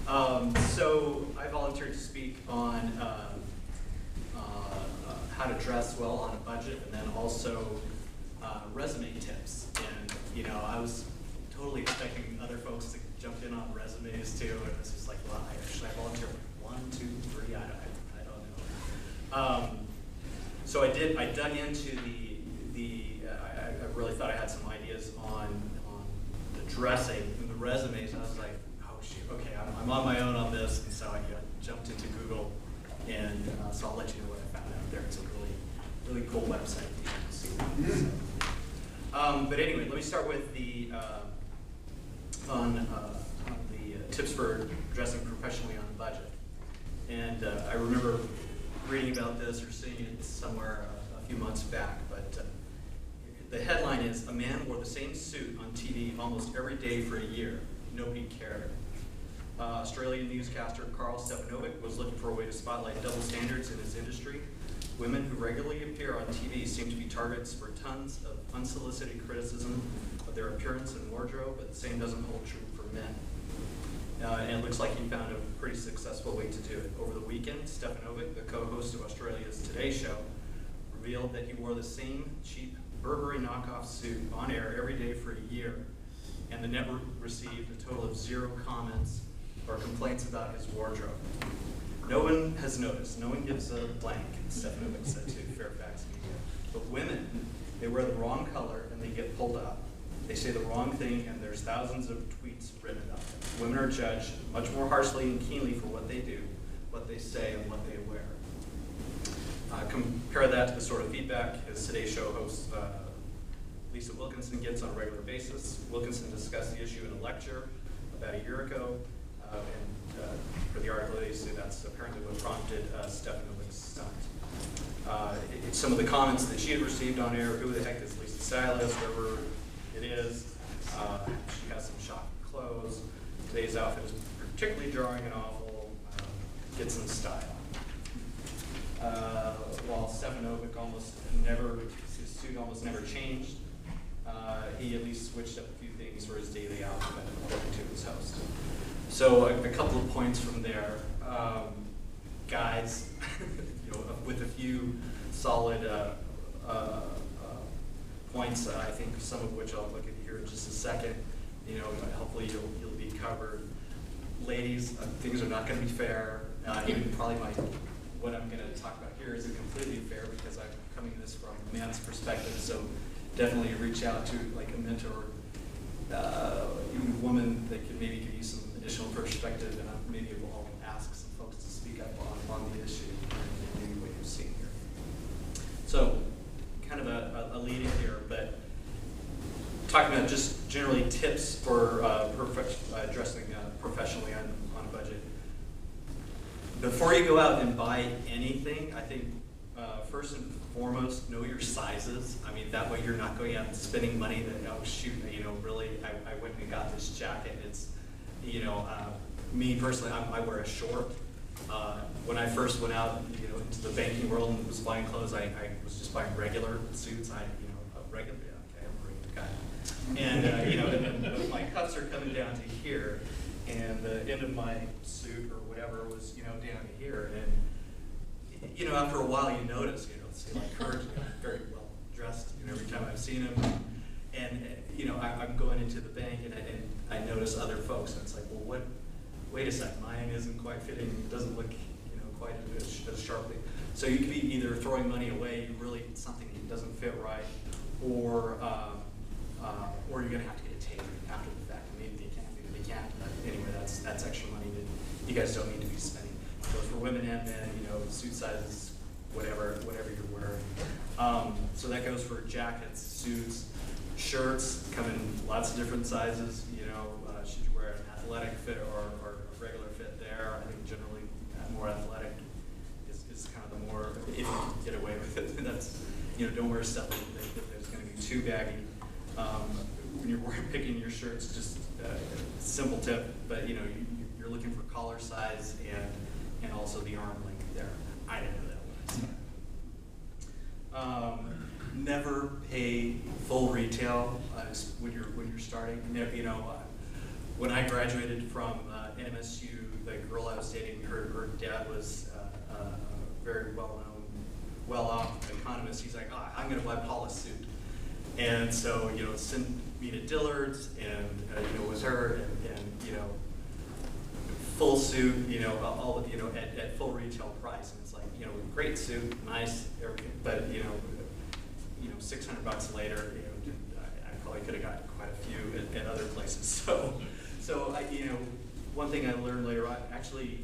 So I volunteered to speak on how to dress well on a budget, and then also resume tips. And I was totally expecting other folks to jump in on resumes too, and it's just like, well, I volunteer 1, 2, 3, I don't know. So I dug into I really thought I had some ideas on the dressing and the resumes. I was like, oh shoot, okay, I'm on my own on this, and so I jumped into Google, and so I'll let you know what I found out there. It's a really cool website. You can see. But anyway, let me start with the tips for dressing professionally on a budget. And I remember reading about this or seeing it somewhere a few months back, but the headline is, "A man wore the same suit on TV almost every day for a year. Nobody cared." Australian newscaster Carl Stefanovic was looking for a way to spotlight double standards in his industry. Women who regularly appear on TV seem to be targets for tons of unsolicited criticism of their appearance and wardrobe, but the same doesn't hold true for men. And it looks like he found a pretty successful way to do it. Over the weekend, Stefanovic, the co-host of Australia's Today Show, revealed that he wore the same cheap Burberry knockoff suit on air every day for a year, and the network received a total of 0 comments or complaints about his wardrobe. "No one has noticed. No one gives a blank," Stefanovic said to Fairfax Media. "But women, they wear the wrong color and they get pulled up. They say the wrong thing and there's thousands of tweets written about them. Women are judged much more harshly and keenly for what they do, what they say, and what they wear." Compare that to the sort of feedback his Today Show host Lisa Wilkinson gets on a regular basis. Wilkinson discussed the issue in a lecture about a year ago, and for the article they say that's apparently what prompted Stefanovic's stunt. Some of the comments that she had received on air: "Who the heck is Lisa Stylist?" Whoever it is. She has some shocking clothes. "Today's outfit is particularly jarring and awful. Get some style." While Stefanovic his suit almost never changed, he at least switched up a few things for his daily outfit, according to his host. So a couple of points from there. Guys, with a few solid points, I think some of which I'll look at here in just a second. Hopefully you'll be covered. Ladies, things are not going to be fair. Even probably what I'm going to talk about here isn't completely fair because I'm coming at this from a man's perspective. So definitely reach out to like a mentor, even a woman that could maybe give you some additional perspective, and maybe we'll ask some folks to speak up on the issue and maybe what you're seeing here. So kind of a lead in here, but talking about just generally tips for dressing professionally on a budget. Before you go out and buy anything, I think first and foremost, know your sizes. I mean, that way you're not going out and spending money that, oh shoot, really, I went and got this jacket. It's, me personally, I wear a short. When I first went out, into the banking world and was buying clothes, I was just buying regular suits. I'm a regular guy. And, and then my cuffs are coming down to here, and the end of my suit or whatever was, down to here. And, after a while you notice, say like Kurt, very well dressed, every time I've seen him. And, I'm going into the bank and I notice other folks, and it's like, well, wait a second, mine isn't quite fitting, it doesn't look, quite as sharply. So you could be either throwing money away, something that doesn't fit right, or you're going to have to get it tailored after the fact. Maybe they can't, maybe they can't. But anyway, that's extra money that you guys don't need to be spending. So for women and men, suit sizes, whatever you're wearing. So that goes for jackets, suits, shirts come in lots of different sizes. Should you wear an athletic fit or a regular fit there? I think generally more athletic is kind of the more, if you can get away with it. That's, don't wear stuff that's going to be too baggy. When you're picking your shirts, just simple tip, but you're looking for collar size and also the arm length there. I didn't know that when I said that. Never pay full retail when you're starting. when I graduated from NMSU, the girl I was dating, her dad was a very well-known, well-off economist. He's like, oh, I'm going to buy Paula's suit. And so, sent me to Dillard's, and, it was her, and full suit, all, at full retail price. And it's like, great suit, nice, everything, but, $600 later, I probably could have gotten quite a few at other places. So one thing I learned later on, actually,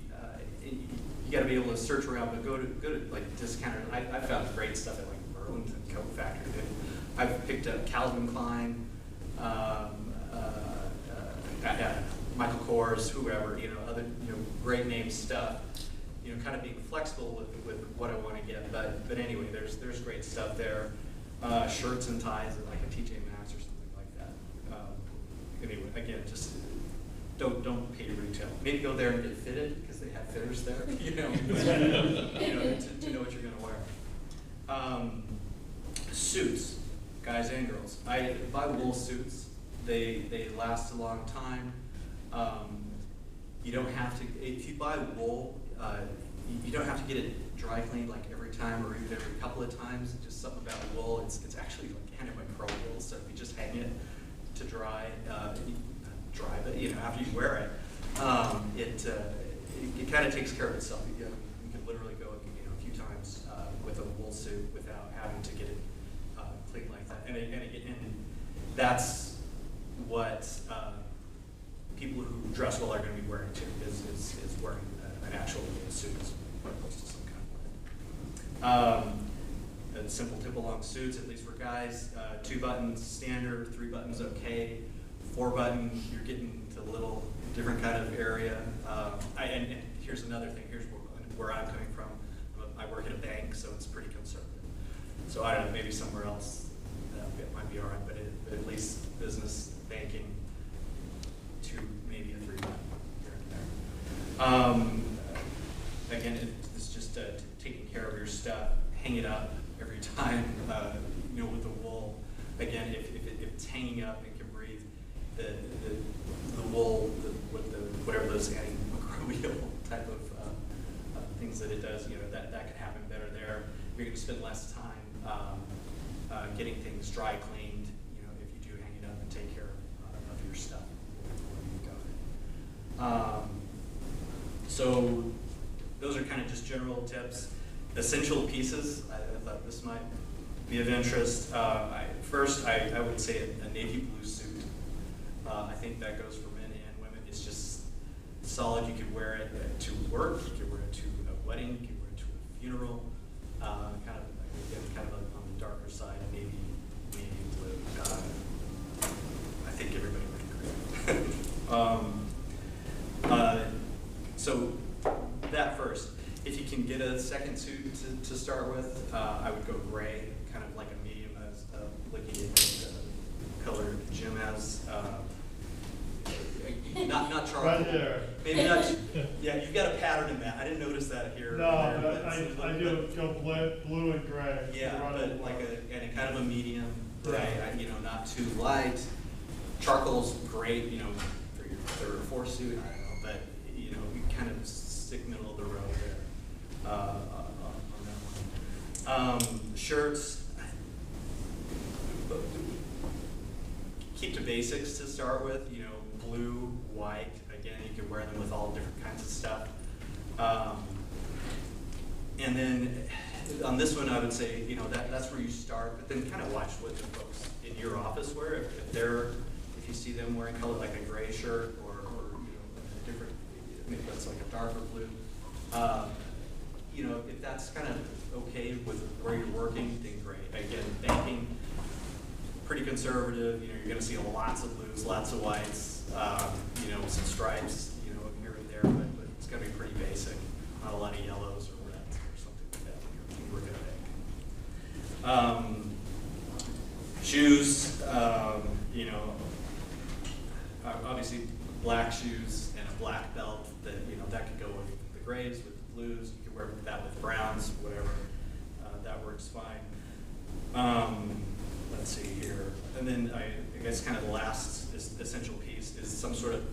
you got to be able to search around, but go to like discounters. I found great stuff at like Burlington Coat Factory. I've picked up Calvin Klein, Michael Kors, whoever, other great name stuff. Kind of being flexible with what I want to get. But anyway, there's great stuff there. Shirts and ties at like a TJ Maxx or something like that. Anyway, again, just don't pay retail. Maybe go there and get fitted because they have fitters there. To know what you're going to wear. Suits, guys and girls. I buy wool suits. They last a long time. You don't have to. If you buy wool, you don't have to get it dry cleaned like every time or even every couple of times. Just something about wool. It's actually like antimicrobial. So if you just hang it to dry, after you wear it, it kind of takes care of itself. You can literally go a few times with a wool suit without having to get it cleaned like that. And that's what people who dress well are going to be wearing too. Is wearing an actual suit as opposed to some kind of. A simple tip-along suits, at least for guys. 2 buttons standard, 3 buttons okay. 4 button, you're getting to a little different kind of area. And here's another thing. Here's where I'm coming from. I work at a bank, so it's pretty conservative. So I don't know, maybe somewhere else it might be all right, but at least business banking, 2, maybe a 3 button here and there. Again, it's just taking care of your stuff. Hang it up every time. With the wool. Again, if it's hanging up and can breathe, the wool, whatever those antimicrobial type of things that it does, that can happen better there. You're going to spend less time getting things dry cleaned, if you do hang it up and take care of your stuff before you've got it. So those are kind of just general tips. Essential pieces, I thought this might be of interest. First, I would say a navy blue suit. I think that goes for men and women. It's just solid. You could wear it to work. You could wear it to a wedding. You could wear it to a funeral. Kind of on the darker side, navy blue. I think everybody would agree. So that first. If you can get a second suit to start with, I would go gray, kind of like a medium, as looking at the color Jim has. Not charcoal. Right there. Maybe not. Yeah, you've got a pattern in that. I didn't notice that here. No, but I do go blue and gray. Yeah, but like a kind of a medium gray. Yeah. Not too light. Charcoal's great, for your 3rd or 4th suit. I don't know, but you kind of stick middle of the road there on that one. Shirts. Keep the basics to start with. Blue, white. Again, you can wear them with all different kinds of stuff. And then on this one, I would say, that's where you start. But then kind of watch what the folks in your office wear. If you see them wearing color like a gray shirt or a different, maybe that's like a darker blue. If that's kind of okay with where you're working, then great. Again, banking, pretty conservative. You're going to see lots of blues, lots of whites. Some stripes, here and there, but it's going to be pretty basic. Not a lot of yellows or reds or something like that when you're working at bank. Shoes, obviously black shoes and a black belt. That could go with the grays, with the blues. You could wear that with browns, whatever. That works fine. Let's see here, and then I guess kind of the last essential piece is some sort of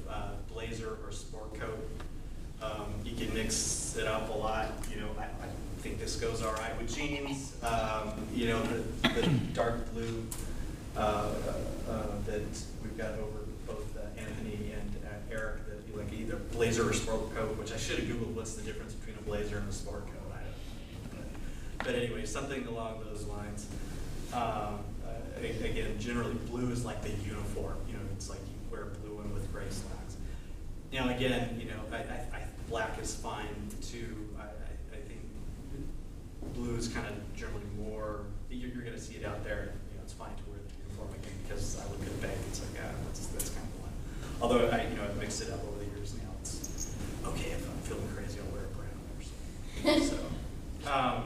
mix it up a lot. You know, I think this goes all right with jeans. You know, the dark blue that we've got over both Anthony and Eric, that you like either blazer or sport coat, which I should have Googled what's the difference between a blazer and a sport coat. I don't know. But anyway, something along those lines. Again, generally blue is like the uniform. You know, it's like you wear blue one with gray slacks. Now again, you know, black is fine too. I think blue is kind of generally more, you're going to see it out there. You know, it's fine to wear the uniform again, because I look at the bank, it's like, that's kind of one. Although I've mixed it up over the years now. It's okay, if I'm feeling crazy, I'll wear a brown or something. So,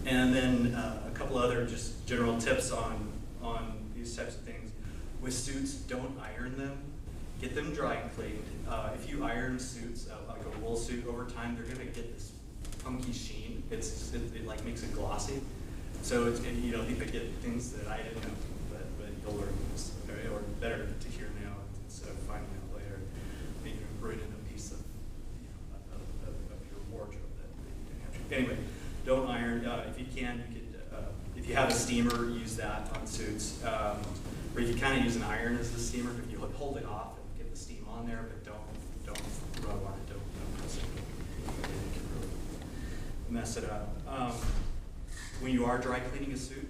and then a couple other just general tips on these types of things. With suits, don't iron them. Get them dry cleaned. If you iron suits, like a wool suit, over time, they're gonna get this funky sheen. It like makes it glossy. So you know, you could get things that I didn't know, but you'll learn this, okay? Or better to hear now instead of finding out later. Maybe ruining a piece of, of your wardrobe that you didn't have to. Anyway, don't iron. If you can, you could, if you have a steamer, use that on suits. Or you can kind of use an iron as the steamer. If you hold it off and get the steam on there, but don't rub on it. Don't press it. It can really mess it up. When you are dry cleaning a suit,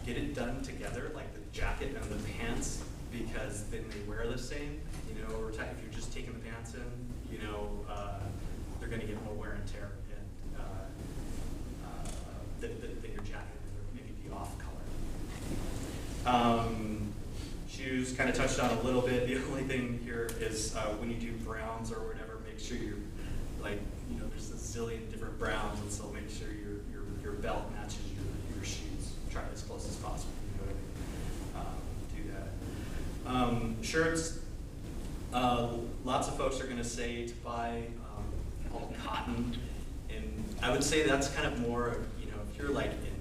get it done together, like the jacket and the pants, because then they wear the same. You know, over time, if you're just taking the pants in, you know, they're going to get more wear and tear, and than your jacket, or maybe be off color. Shoes, kind of touched on a little bit. The only thing here is when you do browns or whatever, make sure you're like, you know, there's a zillion different browns, and so make sure your belt matches your shoes. Try as close as possible. You know what I mean? Do that. Shirts. Lots of folks are going to say to buy all cotton, and I would say that's kind of more, you know, if you're like in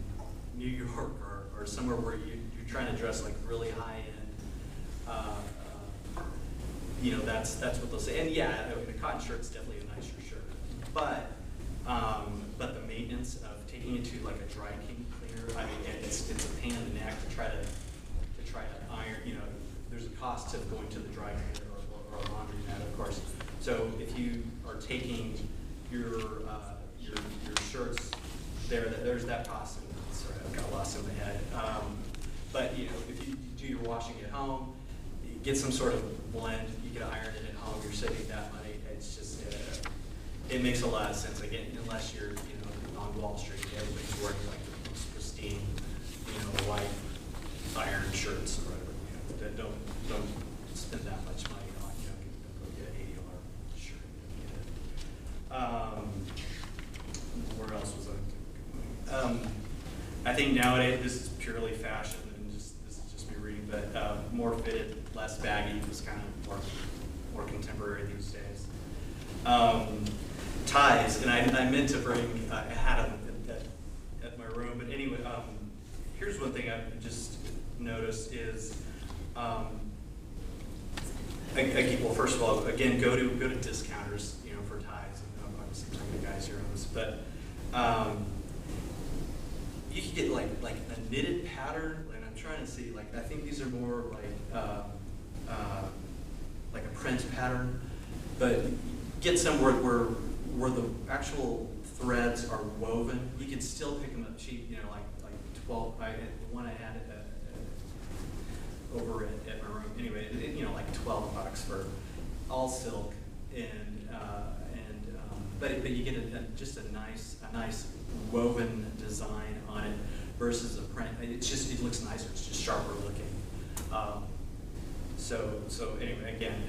New York or somewhere where you're trying to dress like really high end. You know, that's what they'll say. And yeah, a cotton shirt's definitely a nicer shirt. But the maintenance of taking it to like a dry cleaner, I mean, it's a pain in the neck to try to iron. You know, there's a cost to going to the dry cleaner or a laundromat, of course. So if you are taking your shirts there's that cost. Sorry, I've got lost in my head. But you know, if you do your washing at home, you get some sort of blend. You can iron it at home. You're saving that money. It's just it makes a lot of sense. Again, unless you're on Wall Street, everybody's wearing like the most pristine, white iron shirts or whatever. That don't spend that much money on. Get an $80 shirt. Where else was I? I think nowadays this is purely fashion. But more fitted, less baggy, just kind of more contemporary these days. Ties, and I meant to bring a hat at my room, but anyway, here's one thing I've just noticed is, well, first of all, again, go to discounters, for ties. And obviously, some of the guys here on this, but you can get like a knitted pattern. Trying to see, I think these are more like a print pattern, but get somewhere where the actual threads are woven. You can still pick them up cheap, like 12. The one I had over at my room. Anyway, like $12 for all silk, but you get just a nice woven design on it. Versus a print, it looks nicer. It's just sharper looking. So anyway, again,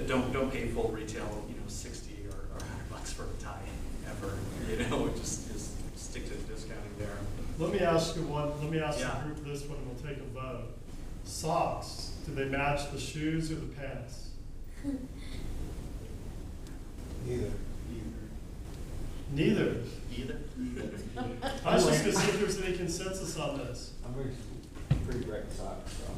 don't pay full retail, $60 or $100 for a tie ever. Just stick to the discounting there. Let me ask you one. Let me ask the group this one, and we'll take a vote. Socks. Do they match the shoes or the pants? Neither. Neither. I was just going to see if there's any consensus on this. I'm pretty bright socks, so.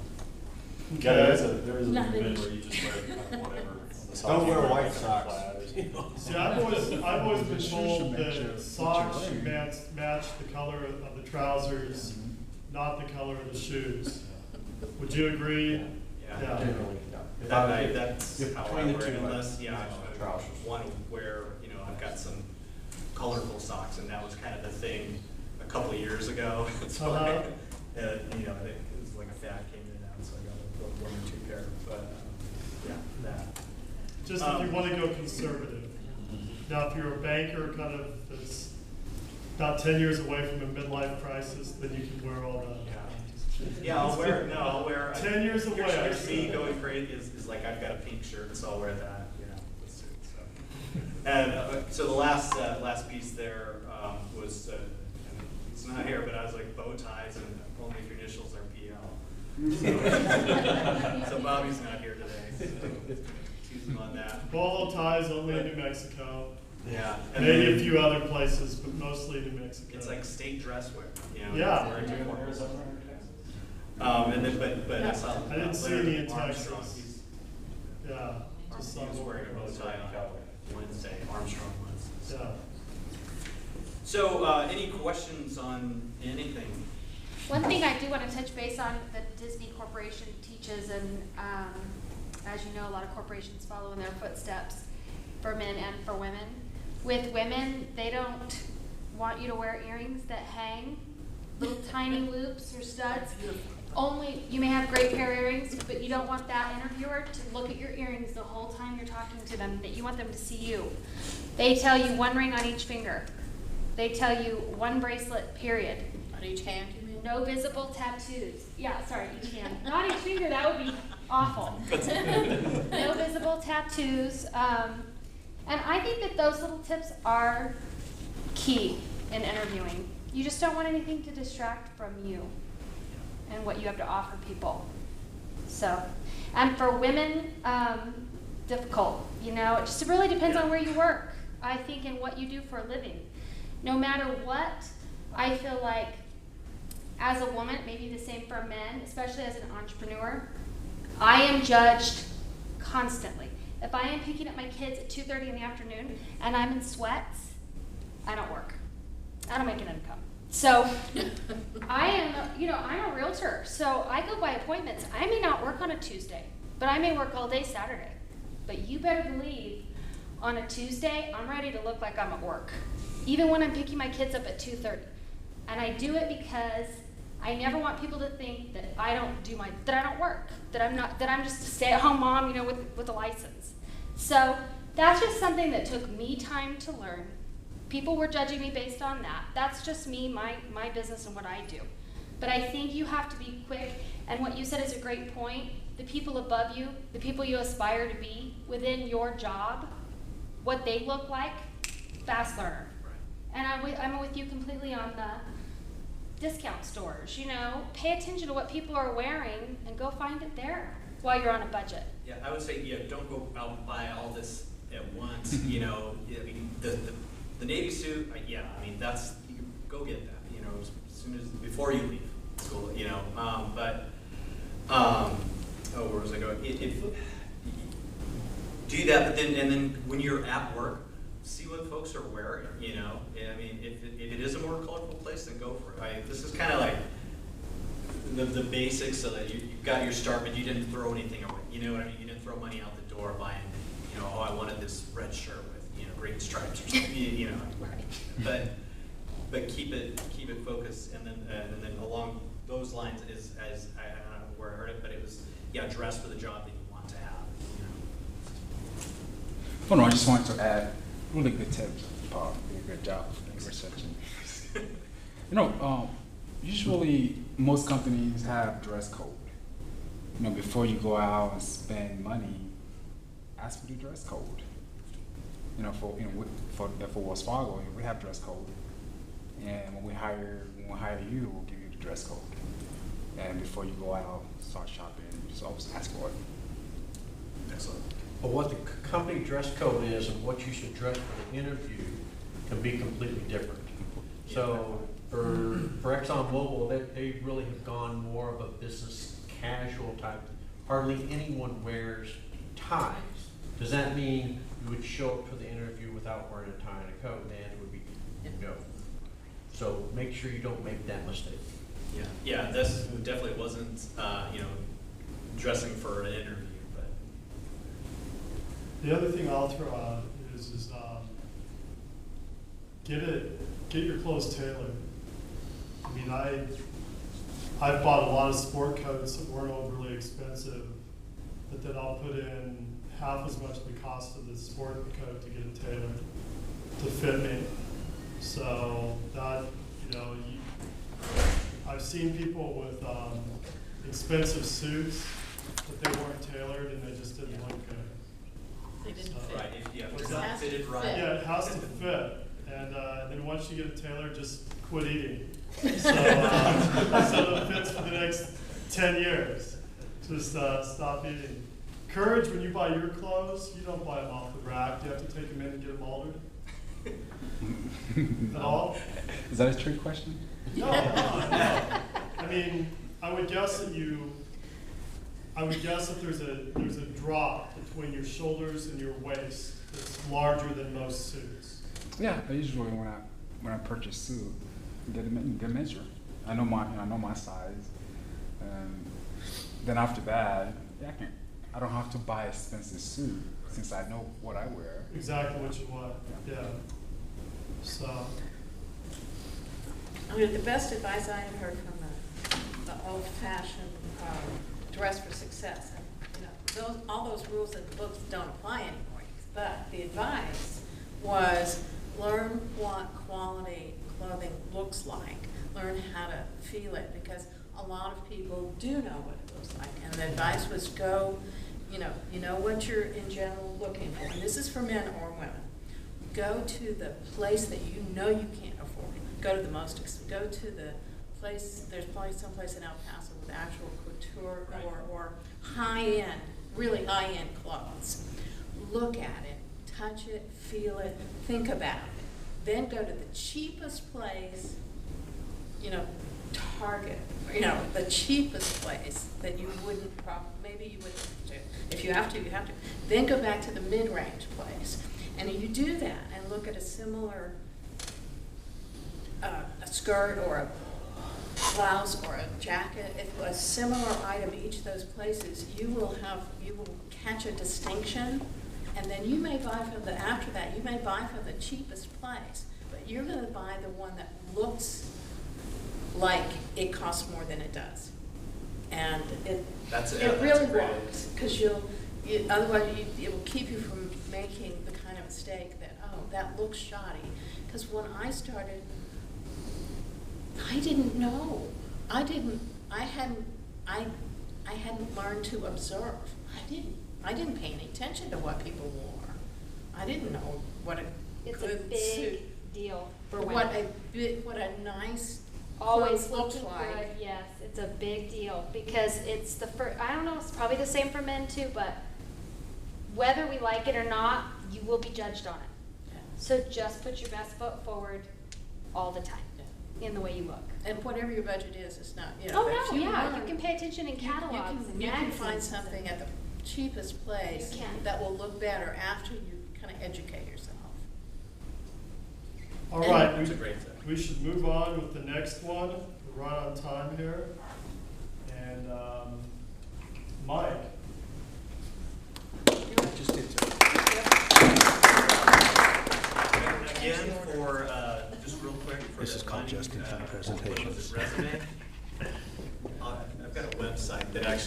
Okay. Yeah, there is a movement where you just wear whatever. Don't wear white socks. you know. See, I've always been Shoes told should match that what socks you're should wearing. match the color of the trousers, not the color of the shoes. Would you agree? Yeah. Generally, yeah. That's if how I between the wear it, two, unless, yeah, trousers. I want to wear, you know, I've got some colorful socks, and that was kind of the thing a couple of years ago. So, Uh-huh. you know, it was like a fad came in and out, so I got one or two pair, but, yeah, that. Just if you want to go conservative. Now, if you're a banker kind of that's about 10 years away from a midlife crisis, then you can wear all that. Yeah, I'll wear. 10 years away, I Here's me said. going crazy is like I've got a pink shirt, so I'll wear that, you know, with suit, so. And so the last piece there was, and it's not here, but I was like bow ties, and only if your initials are PL. So Bobby's not here today, so excuse him on that. Bolo ties only in New Mexico. Yeah. And Maybe then a few other places, but mostly New Mexico. it's like state dress wear, you know. Yeah. wearing uniforms. And then, but I saw. I didn't see Larry any in Armstrong, Texas. he's- Yeah, just He some. was wearing a bow tie on Wednesday, Armstrong was. Yeah. So, any questions on anything? One thing I do want to touch base on that Disney Corporation teaches, and as you know, a lot of corporations follow in their footsteps for men and for women. With women, they don't want you to wear earrings that hang, little tiny loops or studs. Only, you may have great pair of earrings, but you don't want that interviewer to look at your earrings the whole time you're talking to them, that you want them to see you. They tell you one ring on each finger. They tell you one bracelet, period. On each hand, you mean? No visible tattoos. Yeah, sorry, each hand. Not each finger, that would be awful. No visible tattoos. And I think that those little tips are key in interviewing. You just don't want anything to distract from you and what you have to offer people. So, and for women, difficult, you know, it just really depends on where you work, I think, and what you do for a living. No matter what, I feel like as a woman, maybe the same for men, especially as an entrepreneur, I am judged constantly. If I am picking up my kids at 2:30 in the afternoon and I'm in sweats, I don't work. I don't make an income. So I am, I'm a realtor, so I go by appointments. I may not work on a Tuesday, but I may work all day Saturday. But you better believe on a Tuesday, I'm ready to look like I'm at work, even when I'm picking my kids up at 2:30. And I do it because I never want people to think that I don't work, that I'm just a stay-at-home mom, with a license. So that's just something that took me time to learn. People were judging me based on that. That's just me, my business and what I do. But I think you have to be quick, and what you said is a great point. The people above you, the people you aspire to be within your job, what they look like, fast learner. And I'm with you completely on the discount stores. Pay attention to what people are wearing and go find it there while you're on a budget. Yeah, I would say, don't go out and buy all this at once, I mean, the Navy suit, that's, you go get that, as soon as, before you leave school, where was I going? Do that, but then when you're at work, see what folks are wearing, if it is a more colorful place, then go for it. This is kind of like the basics, so that you got your start, but you didn't throw anything away, you know what I mean? You didn't throw money out the door buying, I wanted this red shirt with, green stripes or something, Right. But keep it focused, and then along those lines is, as I don't know where I heard it, but it was, dress for the job that you want to have, Oh no, I just wanted to add, really good tips, Paul, you did a good job in researching. Usually most companies have dress code. Before you go out and spend money, ask for the dress code. For Wells Fargo, we have dress code, and when we hire you, we'll give you the dress code. And before you go out, start shopping, just always ask for it. Excellent. But what the company dress code is and what you should dress for the interview can be completely different. So for ExxonMobil, they really have gone more of a business casual type. Hardly anyone wears ties. Does that mean you would show up for the interview without wearing a tie and a coat, and it would be no. So make sure you don't make that mistake. Yeah, this definitely wasn't, you know, dressing for an interview, but. The other thing I'll throw out is get your clothes tailored. I mean, I've bought a lot of sport coats that weren't overly expensive, but then I'll put in half as much the cost of the sport coat to get it tailored to fit me. So that, you know, I've seen people with expensive suits, but they weren't tailored and they just didn't look good. They didn't So- fit. Right, if What's it's not that? fitted right. Yeah, it has to fit, and then once you get it tailored, just quit eating. So it fits for the next 10 years. Just stop eating. Courage, when you buy your clothes, you don't buy them off the rack. You have to take them in and get them altered. At all? Is that a trick question? No. I mean, I would guess that there's a drop between your shoulders and your waist that's larger than most suits. Yeah, I usually when I purchase suit, get a measure. I know my size, and then after that, yeah, I don't have to buy an expensive suit since I know what I wear. Exactly what you want. Yeah. So. I mean, the best advice I have heard from the old-fashioned dress for success. And, you know, all those rules in the books don't apply anymore. But the advice was learn what quality clothing looks like. Learn how to feel it, because a lot of people do know what it looks like. And the advice was go, you know what you're in general looking for. And this is for men or women. Go to the place that you know you can't afford. Go to the place, there's probably someplace in El Paso with actual couture or high-end, really high-end clothes. Look at it, touch it, feel it, think about it. Then go to the cheapest place, you know, Target, you know, the cheapest place that you wouldn't maybe you wouldn't do. If you have to, you have to. Then go back to the mid-range place. And you do that and look at a similar a skirt or a blouse or a jacket, a similar item each of those places, you will catch a distinction, and then you may buy after that, you may buy from the cheapest place, but you're going to buy the one that looks like it costs more than it does. And it really works, because otherwise it will keep you from making the kind of mistake that, oh, that looks shoddy. Because when I started, I didn't know. I hadn't learned to observe. I didn't pay any attention to what people wore. I didn't know what It's a big deal for women. What a nice Always clothes looks look like. like. Yes, it's a big deal because it's the first. I don't know. It's probably the same for men too, but whether we like it or not, you will be judged on it. Yeah. So just put your best foot forward all the time in the way you look. And whatever your budget is, it's not, you know. Oh if no, you yeah, learn- you can pay attention in catalogs and You can magazines find and something stuff. at the cheapest place You can. that will look better after you kind of educate yourself. All right, That's a great tip. we should move on with the next one. We're right on time here. And Mike. Just did so. Again, for, just real quick. for This the is called one, just-in-time what was presentations. it, resume? I've got a website that actually